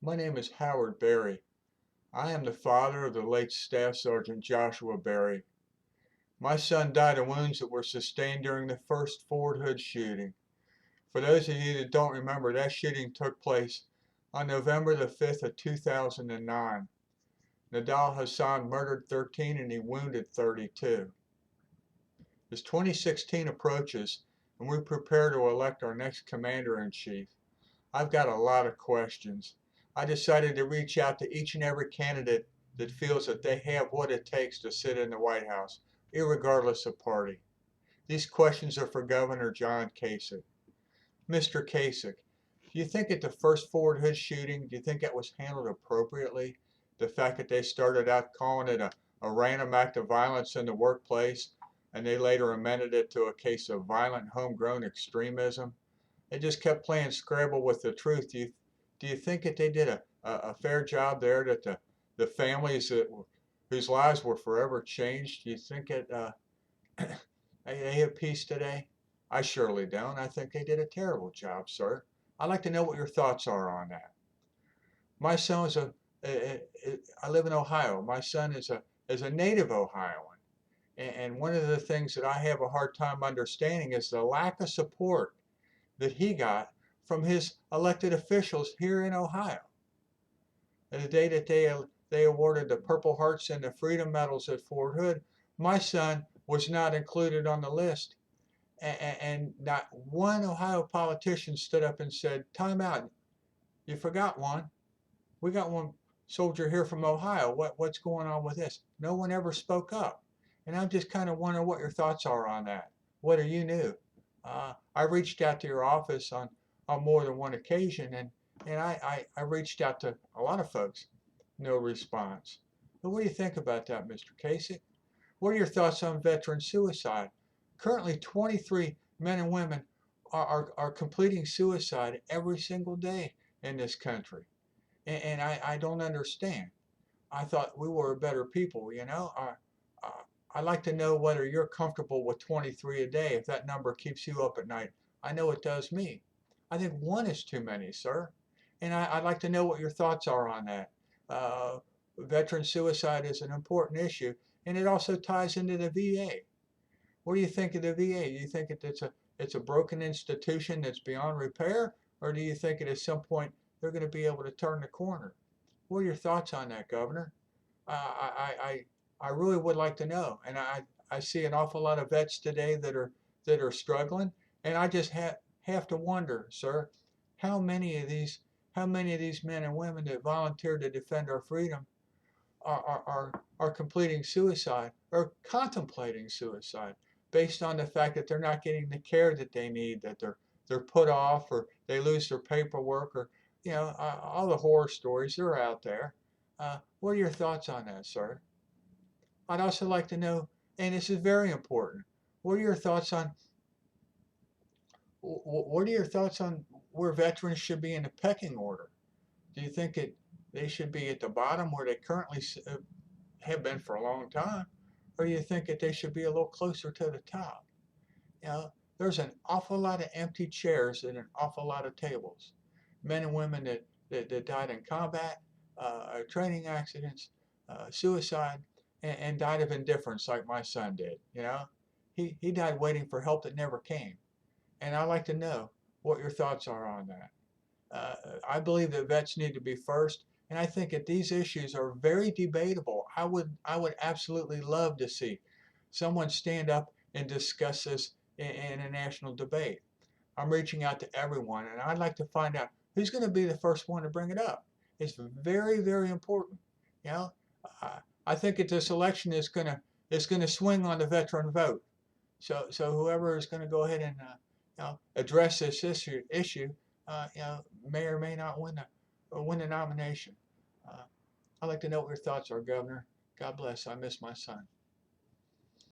My name is Howard Berry. I am the father of the late Staff Sergeant Joshua Berry. My son died of wounds that were sustained during the first Fort Hood shooting. For those of you that don't remember, that shooting took place on November the 5th of 2009. Nadal Hassan murdered 13 and he wounded 32. As 2016 approaches and we prepare to elect our next commander-in-chief, I've got a lot of questions. I decided to reach out to each and every candidate that feels that they have what it takes to sit in the White House, irregardless of party. These questions are for Governor John Kasich. Mr. Kasich, do you think at the first Fort Hood shooting, do you think that was handled appropriately? The fact that they started out calling it a random act of violence in the workplace, and they later amended it to a case of violent homegrown extremism? They just kept playing Scrabble with the truth. Do you think that they did a fair job there? That the families whose lives were forever changed? Do you think that they have peace today? I surely don't. I think they did a terrible job, sir. I'd like to know what your thoughts are on that. My son is I live in Ohio. My son is a native Ohioan, and one of the things that I have a hard time understanding is the lack of support that he got from his elected officials here in Ohio. And the day that they awarded the Purple Hearts and the Freedom Medals at Fort Hood, my son was not included on the list. And not one Ohio politician stood up and said, "Time out, you forgot one. We got one soldier here from Ohio. What's going on with this?" No one ever spoke up. And I'm just kind of wondering what your thoughts are on that. Whether you knew. I reached out to your office on more than one occasion, and I reached out to a lot of folks. No response. But what do you think about that, Mr. Kasich? What are your thoughts on veteran suicide? Currently, 23 men and women are completing suicide every single day in this country. And I don't understand. I thought we were a better people, you know? I'd like to know whether you're comfortable with 23 a day, if that number keeps you up at night. I know it does me. I think one is too many, sir. And I'd like to know what your thoughts are on that. Uh, Veteran suicide is an important issue, and it also ties into the VA. What do you think of the VA? Do you think it's a broken institution that's beyond repair, or do you think at some point they're going to be able to turn the corner? What are your thoughts on that, Governor? I really would like to know, and I see an awful lot of vets today that are struggling, and I just have to wonder, sir, how many of these how many of these men and women that volunteer to defend our freedom are completing suicide or contemplating suicide based on the fact that they're not getting the care that they need, that they're put off or they lose their paperwork or all the horror stories that are out there. What are your thoughts on that, sir? I'd also like to know, and this is very important, what are your thoughts on what are your thoughts on where veterans should be in the pecking order? Do you think they should be at the bottom where they currently have been for a long time, or do you think that they should be a little closer to the top? There's an awful lot of empty chairs and an awful lot of tables. Men and women that died in combat, training accidents, suicide, and died of indifference like my son did. He died waiting for help that never came. And I'd like to know what your thoughts are on that. I believe that vets need to be first, and I think that these issues are very debatable. I would absolutely love to see someone stand up and discuss this in a national debate. I'm reaching out to everyone, and I'd like to find out who's going to be the first one to bring it up. It's very, very important. You know, I think that this election is going to swing on the veteran vote. So whoever is going to go ahead and address this issue, may or may not win the nomination. Uh, I'd like to know what your thoughts are, Governor. God bless. I miss my son.